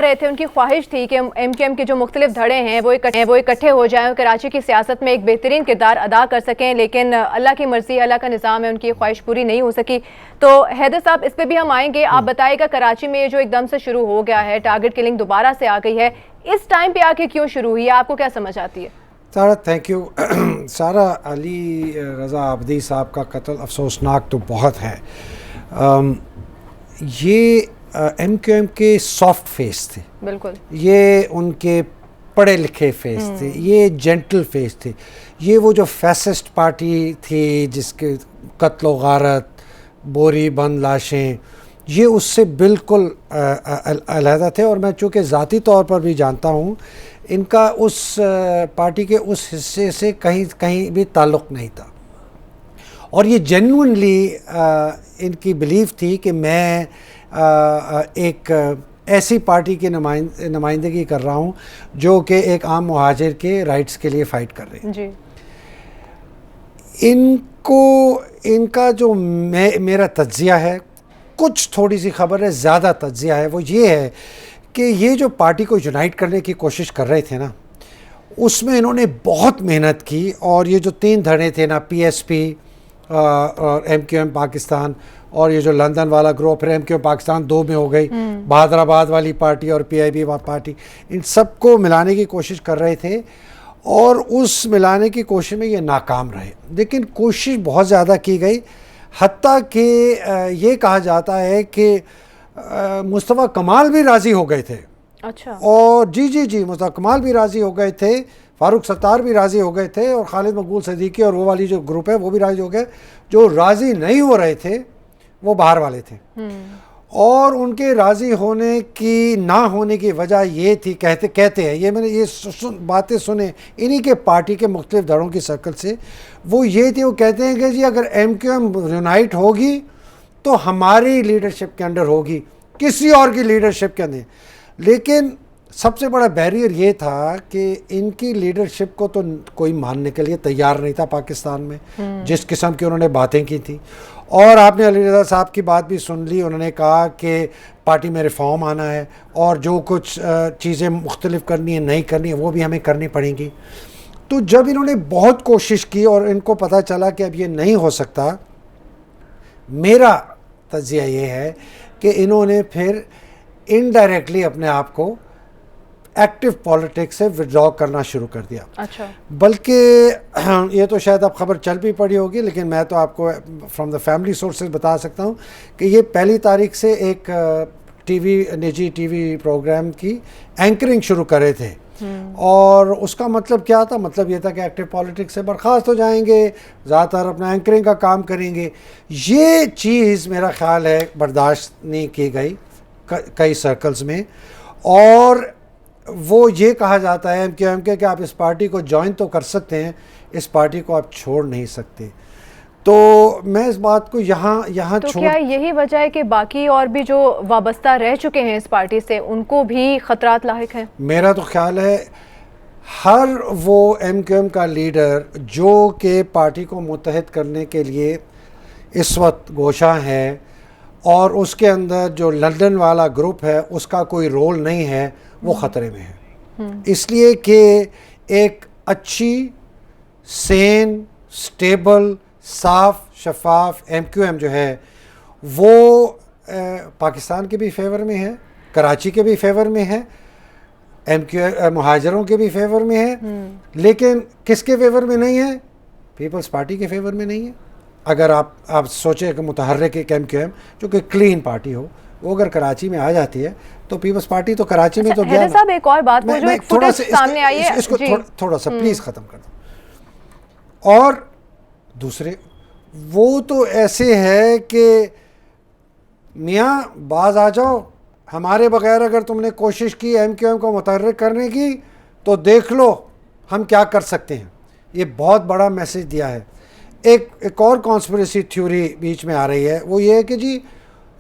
رہے تھے، ان کی خواہش تھی کہ ایم کیو ایم کے جو مختلف دھڑے ہیں وہ اکٹھے ہو جائیں اور کراچی کی سیاست میں ایک بہترین کردار ادا کر سکیں، لیکن اللہ کی مرضی، اللہ کا نظام ہے، ان کی خواہش پوری نہیں ہو سکی۔ تو حیدر صاحب اس پہ بھی ہم آئیں گے، آپ بتائے گا کراچی میں جو ایک دم سے شروع ہو گیا ہے، ٹارگٹ کلنگ دوبارہ سے آ گئی ہے، اس ٹائم پہ آ کے کیوں شروع ہوئی ہے، آپ کو کیا سمجھ آتی ہے؟ سارا تھینک یو۔ سارا، علی رضا عابدی صاحب کا قتل افسوسناک تو بہت ہے۔ یہ ایم کیو ایم کے سافٹ فیس تھے، بالکل، یہ ان کے پڑھے لکھے فیس تھے، یہ جینٹل فیس تھے۔ یہ وہ جو فیسسٹ پارٹی تھی جس کے قتل و غارت، بوری بند لاشیں، یہ اس سے بالکل علیحدہ تھے۔ اور میں چونکہ ذاتی طور پر بھی جانتا ہوں، ان کا اس پارٹی کے اس حصے سے کہیں بھی تعلق نہیں تھا، اور یہ جینوئنلی ان کی بلیف تھی کہ میں ایک ایسی پارٹی کی نمائندگی کر رہا ہوں جو کہ ایک عام مہاجر کے رائٹس کے لیے فائٹ کر رہے ہیں۔ جی، ان کا جو میرا تجزیہ ہے، کچھ تھوڑی سی خبر ہے، زیادہ تجزیہ ہے، وہ یہ ہے کہ یہ جو پارٹی کو یونائٹ کرنے کی کوشش کر رہے تھے نا، اس میں انہوں نے بہت محنت کی، اور یہ جو 3 دھڑے تھے نا، پی ایس پی اور ایم کیو ایم پاکستان، اور یہ جو لندن والا گروپ ہے ایم کیو ایم پاکستان 2 میں ہو گئی، بہادر آباد والی پارٹی اور پی آئی بی پارٹی، ان سب کو ملانے کی کوشش کر رہے تھے، اور اس ملانے کی کوشش میں یہ ناکام رہے۔ لیکن کوشش بہت زیادہ کی گئی، حتیٰ کہ یہ کہا جاتا ہے کہ مصطفیٰ کمال بھی راضی ہو گئے تھے۔ اچھا، اور جی مصطفیٰ کمال بھی راضی ہو گئے تھے، فاروق ستار بھی راضی ہو گئے تھے، اور خالد مقبول صدیقی اور وہ والی جو گروپ ہے وہ بھی راضی ہو گئے۔ جو راضی نہیں ہو رہے تھے وہ باہر والے تھے، اور ان کے راضی ہونے کی نہ ہونے کی وجہ یہ تھی، کہتے ہیں، یہ میں نے یہ باتیں سنے انہی کے پارٹی کے مختلف دھڑوں کی سرکل سے، وہ یہ تھی، وہ کہتے ہیں کہ جی اگر ایم کیو ایم یونائٹ ہوگی تو ہماری لیڈرشپ کے انڈر ہوگی، کسی اور کی لیڈرشپ کے اندر۔ لیکن سب سے بڑا بیریئر یہ تھا کہ ان کی لیڈرشپ کو تو کوئی ماننے کے لیے تیار نہیں تھا پاکستان میں، جس قسم کی انہوں نے باتیں کی تھیں۔ اور آپ نے علی رضا صاحب کی بات بھی سن لی، انہوں نے کہا کہ پارٹی میں ریفارم آنا ہے، اور جو کچھ چیزیں مختلف کرنی ہیں، نہیں کرنی ہیں، وہ بھی ہمیں کرنی پڑیں گی۔ تو جب انہوں نے بہت کوشش کی اور ان کو پتہ چلا کہ اب یہ نہیں ہو سکتا، میرا تجزیہ یہ ہے کہ انہوں نے پھر انڈائریکٹلی اپنے آپ کو ایکٹیو پالیٹکس سے وڈرا کرنا شروع کر دیا۔ اچھا، بلکہ یہ تو شاید اب خبر چل بھی پڑی ہوگی، لیکن میں تو آپ کو فرام دا فیملی سورسز بتا سکتا ہوں کہ یہ 1 تاریخ سے ایک نجی ٹی وی پروگرام کی اینکرنگ شروع کر رہے تھے، اور اس کا مطلب کیا تھا؟ مطلب یہ تھا کہ ایکٹیو پالیٹکس سے برخاست ہو جائیں گے، زیادہ تر اپنا اینکرنگ کا کام کریں گے۔ یہ چیز میرا خیال ہے برداشت نہیں کی گئی کئی سرکلز میں، اور وہ یہ کہا جاتا ہے ایم کیو ایم کے کہ آپ اس پارٹی کو جوائن تو کر سکتے ہیں، اس پارٹی کو آپ چھوڑ نہیں سکتے۔ تو میں اس بات کو یہاں تو کیا یہی وجہ ہے کہ باقی اور بھی جو وابستہ رہ چکے ہیں اس پارٹی سے، ان کو بھی خطرات لاحق ہیں؟ میرا تو خیال ہے ہر وہ ایم کیو ایم کا لیڈر جو کہ پارٹی کو متحد کرنے کے لیے اس وقت گوشاں ہے، اور اس کے اندر جو لندن والا گروپ ہے اس کا کوئی رول نہیں ہے، وہ خطرے میں ہے۔ اس لیے کہ ایک اچھی، سین، سٹیبل، صاف شفاف ایم کیو ایم جو ہے وہ پاکستان کے بھی فیور میں ہے، کراچی کے بھی فیور میں ہے، ایم کیو ایم مہاجروں کے بھی فیور میں ہے، لیکن کس کے فیور میں نہیں ہے؟ پیپلز پارٹی کے فیور میں نہیں ہے۔ اگر آپ سوچیں کہ متحرک ایک ایم کیو ایم جو کہ کلین پارٹی ہو، وہ اگر کراچی میں آ جاتی ہے تو پیپلز پارٹی تو کراچی میں تو گیا۔ حیدر صاحب ایک اور بات، وہ جو ایک فوٹیج سامنے آئی ہے، اس کو تھوڑا سا پلیز ختم کر دو۔ اور دوسرے وہ تو ایسے ہے کہ میاں باز آ جاؤ، ہمارے بغیر اگر تم نے کوشش کی ایم کیو ایم کو متحرک کرنے کی تو دیکھ لو ہم کیا کر سکتے ہیں۔ یہ بہت بڑا میسج دیا ہے۔ ایک اور کانسپریسی تھیوری بیچ میں آ رہی ہے، وہ یہ ہے کہ جی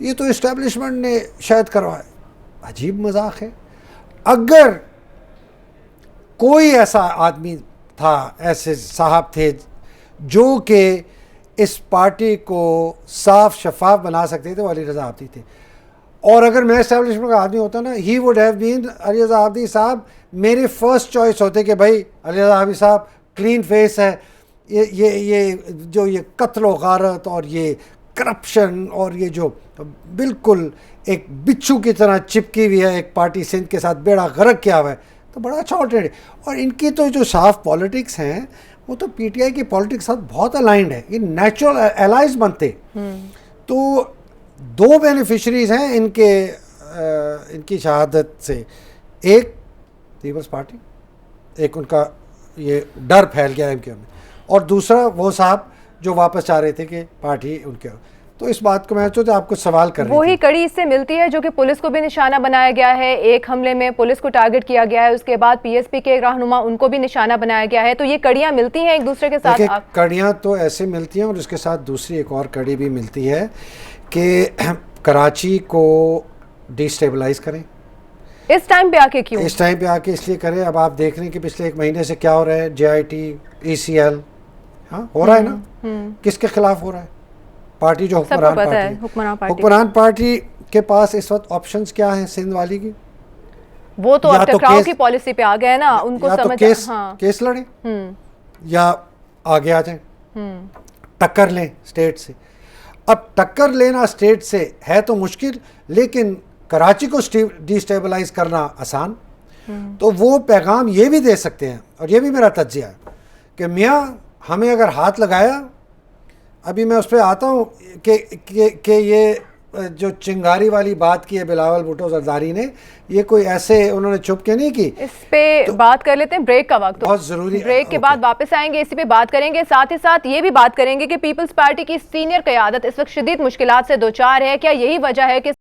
یہ تو اسٹیبلشمنٹ نے شاید کروایا۔ عجیب مذاق ہے۔ اگر کوئی ایسا آدمی تھا، ایسے صاحب تھے جو کہ اس پارٹی کو صاف شفاف بنا سکتے تھے، وہ علی رضا عابدی تھے۔ اور اگر میں اسٹیبلشمنٹ کا آدمی ہوتا نا, he would have been Ali Raza Abidi صاحب میرے فرسٹ چوائس ہوتے کہ بھائی علی رضا عابدی صاحب کلین فیس ہے, یہ جو یہ قتل و غارت اور یہ کرپشن اور یہ جو بالکل ایک بچھو کی طرح چپکی ہوئی ہے ایک پارٹی سندھ کے ساتھ, بیڑا غرق کیا ہوا ہے, تو بڑا اچھا آلٹرنیٹو. اور ان کی تو جو صاف پالیٹکس ہیں وہ تو پی ٹی آئی کی پالیٹکس ساتھ بہت الائنڈ ہے, یہ نیچرل الائز بنتے. تو دو بینیفیشریز ہیں ان کی شہادت سے, ایک پیپلز پارٹی, ایک ان کا یہ ڈر پھیل گیا ایم کیو ایم میں, اور دوسرا وہ صاحب جو واپس چاہ رہے تھے کہ پارٹی ان کے. تو اس بات کو میں چاہتا آپ کو سوال کر رہی تھی, وہی کڑی اس سے ملتی ہے جو کہ پولیس کو بھی نشانہ بنایا گیا ہے. ایک حملے میں پولیس کو ٹارگٹ کیا گیا ہے, اس کے بعد پی ایس پی کے رہنما ان کو بھی نشانہ بنایا گیا ہے. تو یہ کڑیاں ملتی ہیں ایک دوسرے کے ساتھ. کڑیاں تو ایسے ملتی ہیں, اور اس کے ساتھ دوسری ایک اور کڑی بھی ملتی ہے کہ کراچی کو ڈی اسٹیبلائز کریں. اس ٹائم پہ آ کے کیوں؟ اس ٹائم پہ آ کے اس لیے کریں, اب آپ دیکھ رہے ہیں کہ پچھلے ایک مہینے سے کیا ہو رہا ہے, جے I T, E C L, ہاں ہو رہا ہے نا, کس کے خلاف ہو رہا ہے؟ پارٹی جو حکمران پارٹی کے پاس اس وقت آپشنز کیا ہیں سندھ والی کی؟ وہ تو اب ٹکراؤ کی پالیسی پہ آ گئے نا, ان کو سمجھ کیس لڑیں یا آگے آ جائیں, ٹکر لیں اسٹیٹ سے. اب ٹکر لینا اسٹیٹ سے ہے تو مشکل, لیکن کراچی کو ڈی اسٹیبلائز کرنا آسان. تو وہ پیغام یہ بھی دے سکتے ہیں, اور یہ بھی میرا تجزیہ ہے کہ میاں ہمیں اگر ہاتھ لگایا, ابھی میں اس پہ آتا ہوں کہ یہ جو چنگاری والی بات کی ہے بلاول بھٹو زرداری نے, یہ کوئی ایسے انہوں نے چھپ کے نہیں کی. اس پہ بات کر لیتے ہیں, بریک کا وقت بہت ضروری, بریک کے بعد واپس آئیں گے, اسی پہ بات کریں گے. ساتھ ہی ساتھ یہ بھی بات کریں گے کہ پیپلز پارٹی کی سینئر قیادت اس وقت شدید مشکلات سے دوچار ہے. کیا یہی وجہ ہے کہ